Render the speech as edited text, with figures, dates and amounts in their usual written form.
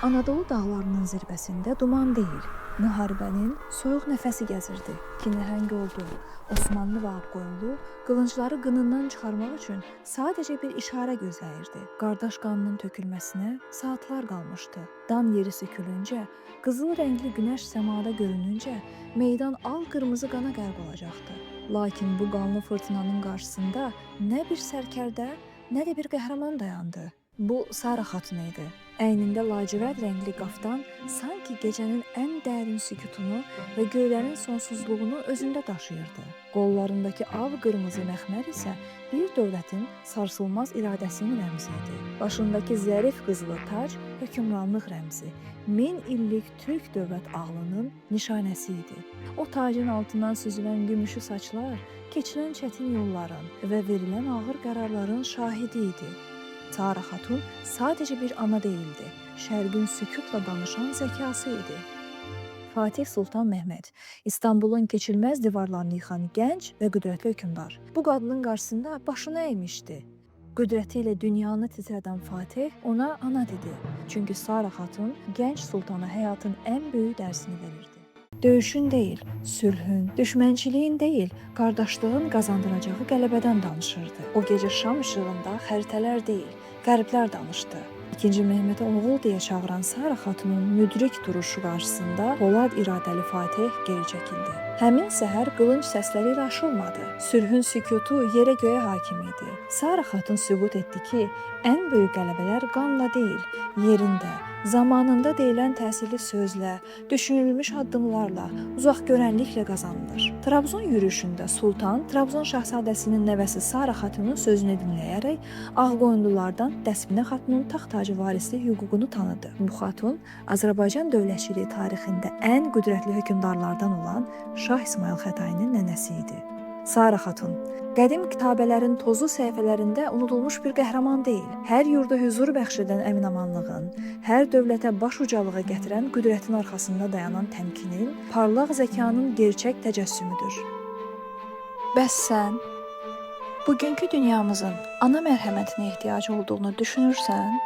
Anadolu dağlarının zirvəsində duman deyil, müharibənin soyuq nəfəsi gəzirdi ki, nəhəng ordu, Osmanlı və Ağqoyunlu qılıncları qınından çıxarmaq üçün sadəcə bir işarə gözləyirdi. Qardaş qanının tökülməsinə saatlar qalmışdı. Dan yeri sökülüncə, qızıl rəngli günəş səmada görününcə, meydan al-qırmızı qana qərq olacaqdı. Lakin bu qanlı fırtınanın qarşısında nə bir sərkərdə, nə də bir qəhrəman dayandı. Bu Sara xatun idi. Əynində lacivərd rəngli qaftan sanki gecənin ən dərin sükutunu və göylərin sonsuzluğunu özündə daşıyırdı. Qollarındakı av-qırmızı məxmər isə bir dövlətin sarsılmaz iradəsinin rəmzi idi. Başındakı zərif qızılı tac hökmranlıq rəmzi, 1000 illik türk dövlət ağlının nişanəsi idi. O tacın altından süzülən gümüşü saçlar, keçilən çətin yolların və verilən ağır qərarların şahidi idi. Sara xatun sadəcə bir ana deyildi, şərqin sükutla danışan zəkası idi. Fatih Sultan Mehmet, İstanbulun keçilməz divarlarını yıxan gənc və qüdrətli hökmdar. Bu qadının qarşısında başını əymişdi. Qüdrəti ilə dünyanı titrədən Fatih ona ana dedi. Çünki Sara xatun gənc sultana həyatın ən böyük dərsini verirdi. Döyüşün deyil, sülhün, düşmənçiliyin deyil, qardaşlığın qazandıracağı qələbədən danışırdı. O gecə şam işığında xəritələr deyil, qərblər danışdı. İkinci Mehmetə oğul deyə çağıran Sara xatunun müdrik duruşu qarşısında polad iradəli Fatih geri çəkildi. Həmin səhər qılınc səsləri ilə aşılmadı. Sülhün sükutu yerə göyə hakim idi. Sara xatun sübut etdi ki, ən böyük qələbələr qanla deyil, yerində, zamanında deyilən təsirli sözlə, düşünülmüş addımlarla, uzaqgörənliklə qazanılır. Trabzon yürüyüşündə Sultan, Trabzon şahzadəsinin nəvəsi Sara xatunun sözünü dinləyərək Ağqoyunlulardan Dəsminə xatunun taxt tacı varislik hüququnu tanıdı. Bu xatun Azərbaycan dövlətçiliyi tarixində ən qüdrətli hökmdarlardan olan Şah İsmayıl Xətainin nənəsi idi. Sara xatun qədim kitabələrin tozlu səhifələrində unudulmuş bir qəhrəman deyil, hər yurda hüzur bəxş edən əminamanlığın, hər dövlətə baş ucalığa gətirən qüdrətin arxasında dayanan təmkinin, parlaq zəkanın gerçək təcəssümüdür. Bəs sən bugünkü dünyamızın ana mərhəmətinə ehtiyac olduğunu düşünürsən?